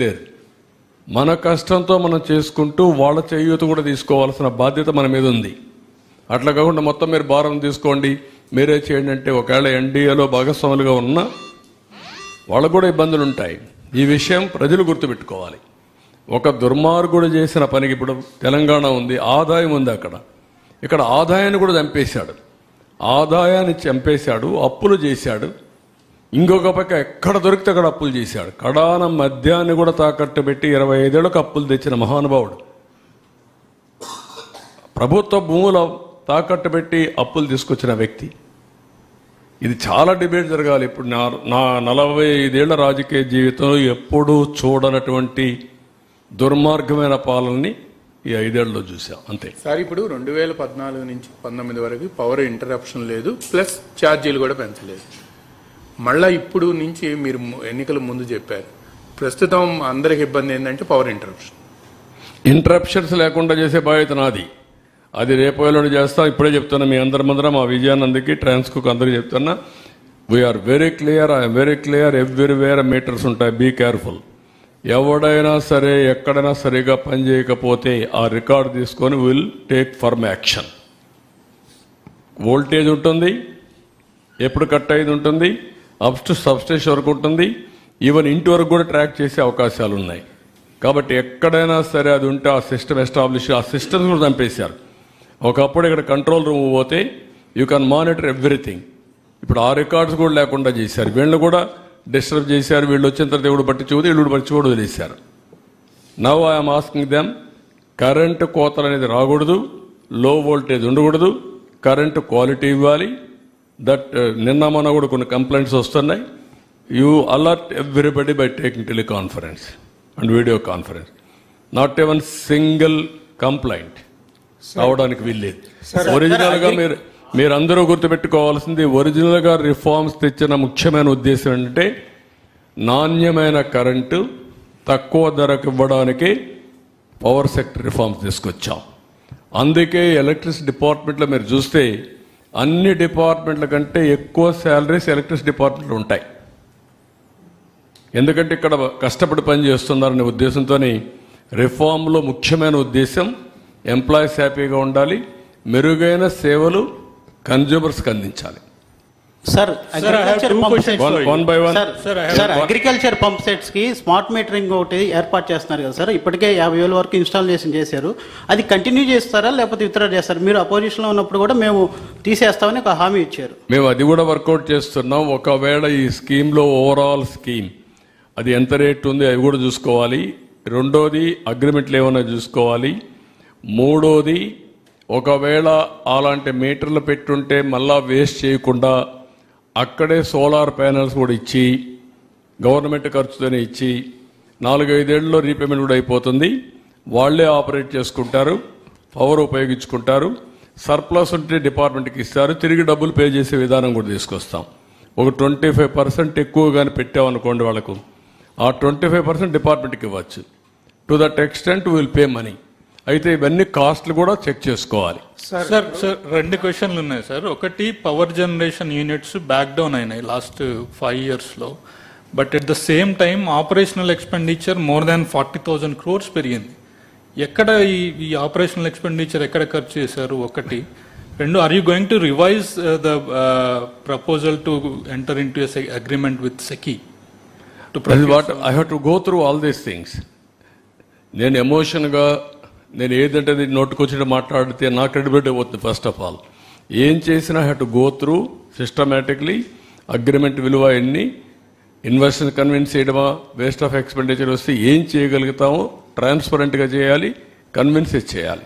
లేదు. మన కష్టంతో మనం చేసుకుంటూ వాళ్ళ చేయూత కూడా తీసుకోవాల్సిన బాధ్యత మన మీద ఉంది. అట్లా కాకుండా మొత్తం మీరు భారం తీసుకోండి, మీరే చేయండి అంటే ఒకవేళ ఎన్డీఏలో భాగస్వాములుగా ఉన్నా వాళ్ళకు కూడా ఇబ్బందులు ఉంటాయి. ఈ విషయం ప్రజలు గుర్తుపెట్టుకోవాలి. ఒక దుర్మార్గుడు చేసిన పనికి ఇప్పుడు తెలంగాణ ఉంది, ఆదాయం ఉంది, ఇక్కడ ఆదాయాన్ని కూడా చంపేశాడు. ఆదాయాన్ని చంపేశాడు, అప్పులు చేశాడు. ఇంకొక పక్క ఎక్కడ దొరికితే అక్కడ అప్పులు చేశాడు. కడాన మద్యాన్ని కూడా తాకట్టు పెట్టి 25 ఏళ్ళకు అప్పులు తెచ్చిన మహానుభావుడు. ప్రభుత్వ భూముల తాకట్టు పెట్టి అప్పులు తీసుకొచ్చిన వ్యక్తి. ఇది చాలా డిబేట్ జరగాలి. ఇప్పుడు నా 45 ఏళ్ల రాజకీయ జీవితంలో ఎప్పుడూ చూడనటువంటి దుర్మార్గమైన పాలనని ఈ 5 ఏళ్లలో చూసాం. అంతే సార్. ఇప్పుడు 2014 నుంచి 19 వరకు పవర్ ఇంటరప్షన్ లేదు, ప్లస్ ఛార్జీలు కూడా పెంచలేదు. మళ్ళీ ఇప్పుడు నుంచి మీరు ఎన్నికల ముందు చెప్పారు, ప్రస్తుతం అందరికి ఇబ్బంది ఏంటంటే పవర్ ఇంటరప్షన్స్ లేకుండా చేసే బాధ్యత నాది. అది రేపు వేళ చేస్తా. ఇప్పుడే చెప్తున్నా మీ అందరి ముందర, మా విజయానందకి, ట్రాన్స్కోకి అందరికీ చెప్తున్నా, we are very clear, I am very clear. Everywhere meters ఉంటాయి, బీ కేర్ఫుల్. ఎవడైనా సరే ఎక్కడైనా సరిగా పని చేయకపోతే ఆ రికార్డు తీసుకొని will take firm action. Voltage ఉంటుంది, ఎప్పుడు కట్ అయ్యేది ఉంటుంది, అప్ టు సబ్స్టేషన్ వరకు ఉంటుంది, ఈవెన్ ఇంటి వరకు కూడా ట్రాక్ చేసే అవకాశాలు ఉన్నాయి. కాబట్టి ఎక్కడైనా సరే అది ఉంటే ఆ సిస్టమ్ ఎస్టాబ్లిష్, ఆ సిస్టమ్స్ కూడా చంపేశారు. ఒకప్పుడు ఇక్కడ కంట్రోల్ రూమ్ పోతే యూ కెన్ మానిటర్ ఎవ్రీథింగ్. ఇప్పుడు ఆ రికార్డ్స్ కూడా లేకుండా చేశారు. వీళ్ళు కూడా డిస్టర్బ్ చేశారు. వీళ్ళు వచ్చిన తర్వాత ఎవడు పట్టించుకోదు, వీళ్ళు పట్టించుకోడు, వదిలేశారు. Now I'm asking them, current కోతలు అనేది రాకూడదు, లో వోల్టేజ్ ఉండకూడదు, కరెంటు క్వాలిటీ ఇవ్వాలి. దట్ నిన్న మొన్న కూడా కొన్ని కంప్లైంట్స్ వస్తున్నాయి. You alert everybody by taking teleconference and video conference. Not ఎవన్ single complaint రావడానికి వీల్లేదు. ఒరిజినల్గా మీరందరూ గుర్తుపెట్టుకోవాల్సింది, ఒరిజినల్గా రిఫార్మ్స్ తెచ్చిన ముఖ్యమైన ఉద్దేశం ఏంటంటే నాణ్యమైన కరెంటు తక్కువ ధరకు ఇవ్వడానికి పవర్ సెక్టర్ రిఫార్మ్స్ తీసుకొచ్చాం. అందుకే ఎలక్ట్రిసిటీ డిపార్ట్మెంట్లో మీరు చూస్తే అన్ని డిపార్ట్మెంట్ల కంటే ఎక్కువ శాలరీస్ ఎలక్ట్రిసిటీ డిపార్ట్మెంట్లో ఉంటాయి. ఎందుకంటే ఇక్కడ కష్టపడి పని చేస్తున్నారనే ఉద్దేశంతో రిఫార్మ్లో ముఖ్యమైన ఉద్దేశం ఎంప్లాయీస్ హ్యాపీగా ఉండాలి, మెరుగైన సేవలు కన్జ్యూమర్స్కి అందించాలి. సార్, అగ్రికల్చర్ పంప్ సెట్స్ కి స్మార్ట్ మీటరింగ్ ఒకటి ఏర్పాటు చేస్తున్నారు కదా సార్. ఇప్పటికే 50,000 వరకు ఇన్స్టాలేషన్ చేశారు. అది కంటిన్యూ చేస్తారా లేకపోతే విత్డ్రా చేస్తారా? మీరు అపోజిషన్ లో ఉన్నప్పుడు కూడా మేము తీసేస్తామని ఒక హామీ ఇచ్చారు. మేము అది కూడా వర్కౌట్ చేస్తున్నాం. ఒకవేళ ఈ స్కీమ్లో ఓవరాల్ స్కీమ్ అది ఎంత రేట్ ఉంది అవి కూడా చూసుకోవాలి. రెండోది అగ్రిమెంట్లు ఏమైనా చూసుకోవాలి. మూడోది ఒకవేళ అలాంటి మీటర్లు పెట్టుంటే మళ్ళా వేస్ట్ చేయకుండా అక్కడే సోలార్ ప్యానల్స్ కూడా ఇచ్చి గవర్నమెంట్ ఖర్చుతోనే ఇచ్చి 4-5 ఏళ్ళలో రీపేమెంట్ కూడా అయిపోతుంది. వాళ్లే ఆపరేట్ చేసుకుంటారు, పవర్ ఉపయోగించుకుంటారు. సర్ప్లస్ ఉంటే డిపార్ట్మెంట్కి ఇస్తారు, తిరిగి డబ్బులు పే చేసే విధానం కూడా తీసుకొస్తాం. ఒక 25% ఎక్కువగానే పెట్టామనుకోండి వాళ్ళకు, ఆ 25% డిపార్ట్మెంట్కి ఇవ్వచ్చు. To that extent will pay money. అయితే ఇవన్నీ కాస్ట్లు కూడా చెక్ చేసుకోవాలి. సార్ 2 క్వశ్చన్లు ఉన్నాయి సార్. ఒకటి, power generation units back down అయినాయి లాస్ట్ 5 yearsలో. But at the same time operational expenditure more than 40,000 crores పెరిగింది. ఎక్కడ ఈ ఆపరేషనల్ ఎక్స్పెండిచర్ ఎక్కడ ఖర్చు చేశారు? ఒకటి. రెండు, are you going to revise the proposal to enter in to agreement with SECI? I have to go through all these things. నేను ఎమోషన్గా నేను ఏదంటే నోటుకొచ్చి మాట్లాడితే నా క్రెడిబిలిటీ పోతుంది. ఫస్ట్ ఆఫ్ ఆల్ ఏం చేసినా have to go through systematically. Agreement విలువ ఎన్ని, ఇన్వెస్టర్ కన్విన్స్ చేయడమా, వేస్ట్ ఆఫ్ ఎక్స్పెండిచర్ వస్తే ఏం చేయగలుగుతామో ట్రాన్స్పరెంట్గా చేయాలి, కన్విన్స్ చేయాలి.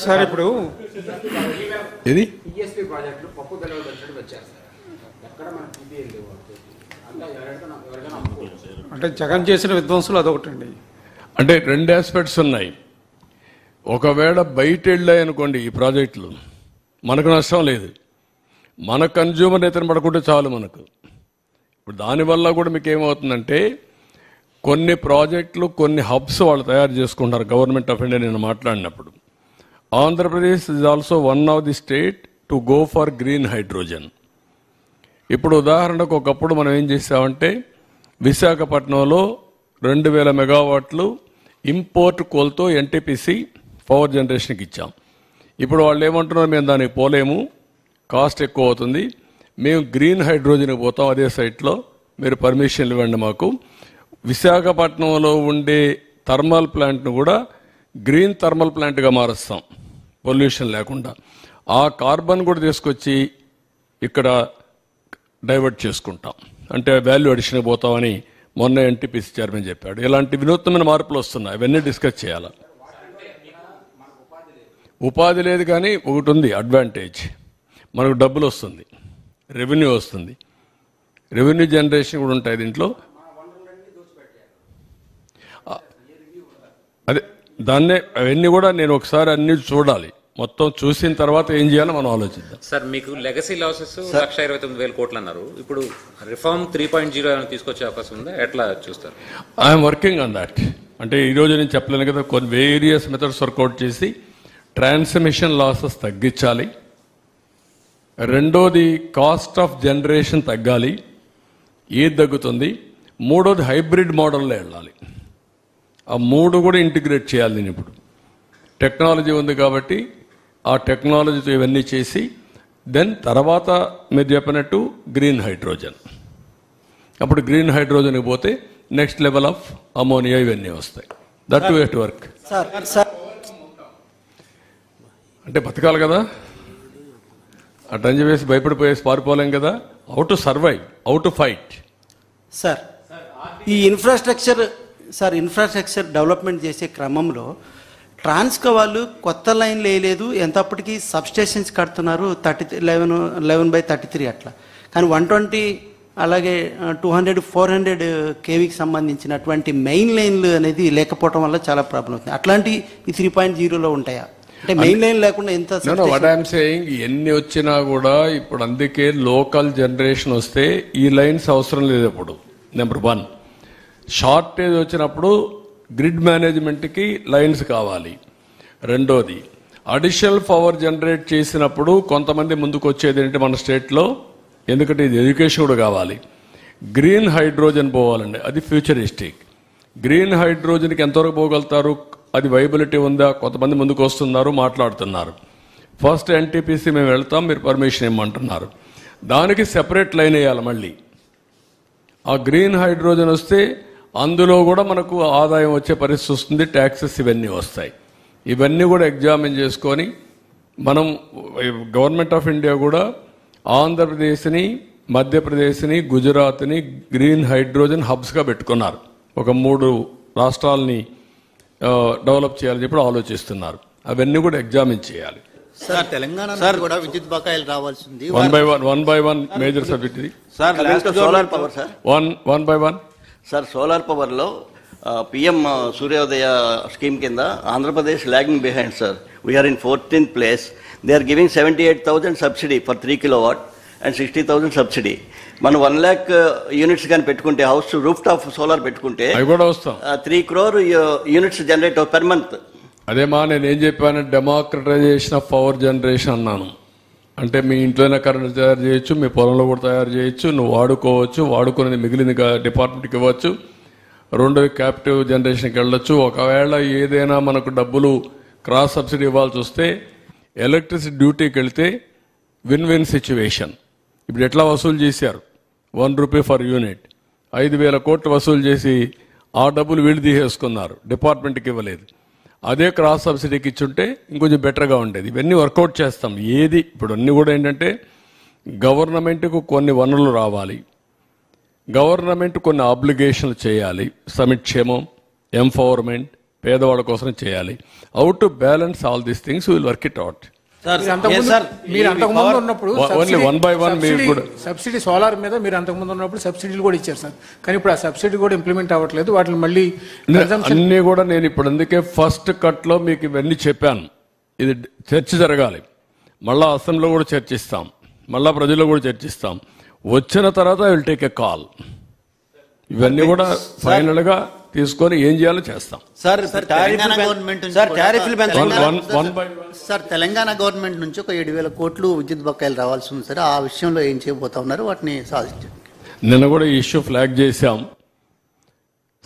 సార్ ఇప్పుడు ఇది అంటే జగన్ చేసిన విధ్వంసులు అదొకటండి. అంటే 2 ఆస్పెక్ట్స్ ఉన్నాయి. ఒకవేళ బయట వెళ్ళాయి అనుకోండి ఈ ప్రాజెక్టులు, మనకు నష్టం లేదు, మన కన్జ్యూమర్ నేతను పడుకుంటే చాలు మనకు. ఇప్పుడు దానివల్ల కూడా మీకు ఏమవుతుందంటే కొన్ని ప్రాజెక్టులు, కొన్ని హబ్స్ వాళ్ళు తయారు చేసుకుంటారు. గవర్నమెంట్ ఆఫ్ ఇండియా నేను మాట్లాడినప్పుడు Andhra Pradesh is also one of the state to go for green hydrogen. ఇప్పుడు ఉదాహరణకు ఒకప్పుడు మనం ఏం చేసామంటే విశాఖపట్నంలో 2,000 మెగావాట్లు ఇంపోర్ట్ కోల్తో ఎన్టీపీసీ పవర్ జనరేషన్కి ఇచ్చాం. ఇప్పుడు వాళ్ళు ఏమంటున్నారు, మేము దానికి పోలేము, కాస్ట్ ఎక్కువ అవుతుంది, మేము గ్రీన్ హైడ్రోజన్కి పోతాం అదే సైట్లో, మీరు పర్మిషన్లు ఇవ్వండి మాకు. విశాఖపట్నంలో ఉండే థర్మల్ ప్లాంట్ను కూడా గ్రీన్ థర్మల్ ప్లాంట్గా మారుస్తాం పొల్యూషన్ లేకుండా. ఆ కార్బన్ కూడా తీసుకొచ్చి ఇక్కడ డైవర్ట్ చేసుకుంటాం, అంటే వాల్యూ అడిషన్ పోతామని మొన్న ఎన్టీపీసీ చైర్మన్ చెప్పాడు. ఇలాంటి వినూత్నమైన మార్పులు వస్తున్నాయి, అవన్నీ డిస్కస్ చేయాలి. ఉపాధి లేదు కానీ ఒకటి ఉంది అడ్వాంటేజ్, మనకు డబ్బులు వస్తుంది, రెవెన్యూ వస్తుంది, రెవెన్యూ జనరేషన్ కూడా ఉంటాయి దీంట్లో. అదే దాన్నే అవన్నీ కూడా నేను ఒకసారి అన్ని చూడాలి, మొత్తం చూసిన తర్వాత ఏం చేయాలో మనం ఆలోచిద్దాం. సార్, మీకు లెగసీ లాసెస్ 1,29,000 కోట్లు అన్నారు, ఇప్పుడు రిఫార్మ్ 3.0 తీసుకొచ్చే అవకాశం ఉందా, ఎట్లా చూస్తారు? I'm working on that. అంటే ఈరోజు నేను చెప్పలేను కదా, కొన్ని వేరియస్ మెథడ్స్ వర్కౌట్ చేసి ట్రాన్స్మిషన్ లాసెస్ తగ్గించాలి. రెండోది కాస్ట్ ఆఫ్ జనరేషన్ తగ్గాలి, ఏది తగ్గుతుంది. మూడోది హైబ్రిడ్ మోడల్లో వెళ్ళాలి. ఆ మూడు కూడా ఇంటిగ్రేట్ చేయాలి. నేను ఇప్పుడు టెక్నాలజీ ఉంది కాబట్టి ఆ టెక్నాలజీతో ఇవన్నీ చేసి దెన్ తర్వాత మీరు చెప్పినట్టు గ్రీన్ హైడ్రోజన్, అప్పుడు గ్రీన్ హైడ్రోజన్కి పోతే నెక్స్ట్ లెవెల్ ఆఫ్ అమోనియా ఇవన్నీ వస్తాయి. That to at work. అంటే బతకాలి కదా, అటని చెప్పేసి భయపడిపోయేసి పారిపోలేం కదా. How to survive, how to fight. Sir, ఈ ఇన్ఫ్రాస్ట్రక్చర్ డెవలప్మెంట్ చేసే క్రమంలో ట్రాన్స్కో వాళ్ళు కొత్త లైన్లు వేయలేదు, ఎంతప్పటికీ సబ్స్టేషన్స్ కడుతున్నారు 11/33 అట్లా. కానీ 120 అలాగే 200, 400 కేవీకి సంబంధించినటువంటి మెయిన్ లైన్లు అనేది లేకపోవడం వల్ల చాలా ప్రాబ్లం అవుతుంది. అట్లాంటి ఈ 3.0లో ఉంటాయా? అంటే మెయిన్ లైన్ లేకుండా ఎంత? వాట్ ఐఎమ్ సేయింగ్, ఎన్ని వచ్చినా కూడా ఇప్పుడు అందుకే లోకల్ జనరేషన్ వస్తే ఈ లైన్స్ అవసరం లేదు. ఇప్పుడు నెంబర్ 1 షార్టేజ్ వచ్చినప్పుడు గ్రిడ్ మేనేజ్మెంట్కి లైన్స్ కావాలి. రెండోది అడిషనల్ పవర్ జనరేట్ చేసినప్పుడు కొంతమంది ముందుకు వచ్చేది ఏంటంటే మన స్టేట్లో, ఎందుకంటే ఇది ఎడ్యుకేషన్ కూడా కావాలి, గ్రీన్ హైడ్రోజన్ పోవాలండి. అది ఫ్యూచరిస్టిక్. గ్రీన్ హైడ్రోజన్కి ఎంతవరకు పోగలుగుతారు, అది వైబిలిటీ ఉందా, కొంతమంది ముందుకు వస్తున్నారు, మాట్లాడుతున్నారు. ఫస్ట్ ఎన్టీపీసీ మేము వెళ్తాం, మీరు పర్మిషన్ ఇవ్వమంటున్నారు, దానికి సెపరేట్ లైన్ వేయాలి. మళ్ళీ ఆ గ్రీన్ హైడ్రోజన్ వస్తే అందులో కూడా మనకు ఆదాయం వచ్చే పరిస్థితి వస్తుంది, ట్యాక్సెస్ ఇవన్నీ వస్తాయి. ఇవన్నీ కూడా ఎగ్జామిన్ చేసుకొని మనం గవర్నమెంట్ ఆఫ్ ఇండియా కూడా ఆంధ్రప్రదేశ్ని, మధ్యప్రదేశ్ని, గుజరాత్ని గ్రీన్ హైడ్రోజన్ హబ్స్గా పెట్టుకున్నారు. ఒక 3 రాష్ట్రాలని డెవలప్ చేయాలని చెప్పి ఆలోచిస్తున్నారు. అవన్నీ కూడా ఎగ్జామిన్ చేయాలి. సార్, తెలంగాణ కూడా విద్యుత్ బకాయిలు రావాల్సింది. One by one major subject ఇది. Sir, solar power sir, one by one. Sir, solar పవర్లో పిఎం సూర్యోదయ స్కీమ్ కింద Andhra Pradesh lagging behind sir. We are in 14th place. They are giving 78,000 subsidy for 3 kilowatt and 60,000 subsidy. మనం 1 lakh units కానీ పెట్టుకుంటే, house roof top solar పెట్టుకుంటే 3 crore units generate per month. అదేమా నేను ఏం చెప్పాను, డెమోక్రటైజేషన్ ఆఫ్ పవర్ జనరేషన్ అన్నాను. అంటే మీ ఇంట్లోనే కరెంట్ తయారు చేయొచ్చు, మీ పొలంలో కూడా తయారు చేయొచ్చు, నువ్వు వాడుకోవచ్చు, వాడుకునేది మిగిలింది డిపార్ట్మెంట్కి ఇవ్వచ్చు. రెండోది క్యాపిటివ్ జనరేషన్కి వెళ్ళొచ్చు. ఒకవేళ ఏదైనా మనకు డబ్బులు క్రాస్ సబ్సిడీ ఇవ్వాల్సి వస్తే ఎలక్ట్రిసిటీ డ్యూటీకి వెళ్తే విన్ విన్ సిచ్యువేషన్. ఇప్పుడు ఎట్లా వసూలు చేశారు, 1 రూపీ ఫర్ యూనిట్, 5,000 కోట్లు వసూలు చేసి ఆ డబ్బులు వీళ్ళు తీసేసుకున్నారు, డిపార్ట్మెంట్కి ఇవ్వలేదు. అదే క్రాస్ సబ్సిడీకి ఇచ్చుంటే ఇంకొంచెం బెటర్గా ఉండేది. ఇవన్నీ వర్కౌట్ చేస్తాం. ఏది ఇప్పుడు అన్నీ కూడా ఏంటంటే గవర్నమెంట్కు కొన్ని వనరులు రావాలి, గవర్నమెంట్ కొన్ని ఆబ్లిగేషన్లు చేయాలి, సంక్షేమం, ఎంపవర్మెంట్, పేదవాళ్ళ కోసం చేయాలి. How to balance all these things will work it out. మీరు అంతకుముందు ఉన్నప్పుడు ఓన్లీ 1 by 1 మీరు కూడా సబ్సిడీ సోలార్ మీద మీరు అంతకుముందు ఉన్నప్పుడు సబ్సిడీలు కూడా ఇచ్చారు సార్. కానీ ఇప్పుడు ఆ సబ్సిడీ కూడా ఇంప్లిమెంట్ అవ్వట్లేదు. వాటిని మళ్ళీ అన్నీ కూడా నేను ఇప్పుడు అందుకే ఫస్ట్ కట్లో మీకు ఇవన్నీ చెప్పాను. ఇది చర్చ జరగాలి, మళ్ళా అసెంబ్లీలో కూడా చర్చిస్తాం, మళ్ళా ప్రజల్లో కూడా చర్చిస్తాం. వచ్చిన తర్వాత I will take a call. ఇవన్నీ కూడా ఫైనల్ గా తీసుకొని ఏం చేయాలో చేస్తాం. సార్, తెలంగాణ గవర్నమెంట్ నుంచి ఒక 7,000 కోట్లు విద్యుత్ బకాయిలు రావాల్సి ఉంది సార్. ఆ విషయంలో ఏం చేయబోతా ఉన్నారు, వాటిని సాధించండి. నిన్న కూడా ఈ ఇష్యూ ఫ్లాగ్ చేశాం.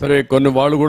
సరే కొన్ని వాళ్ళు కూడా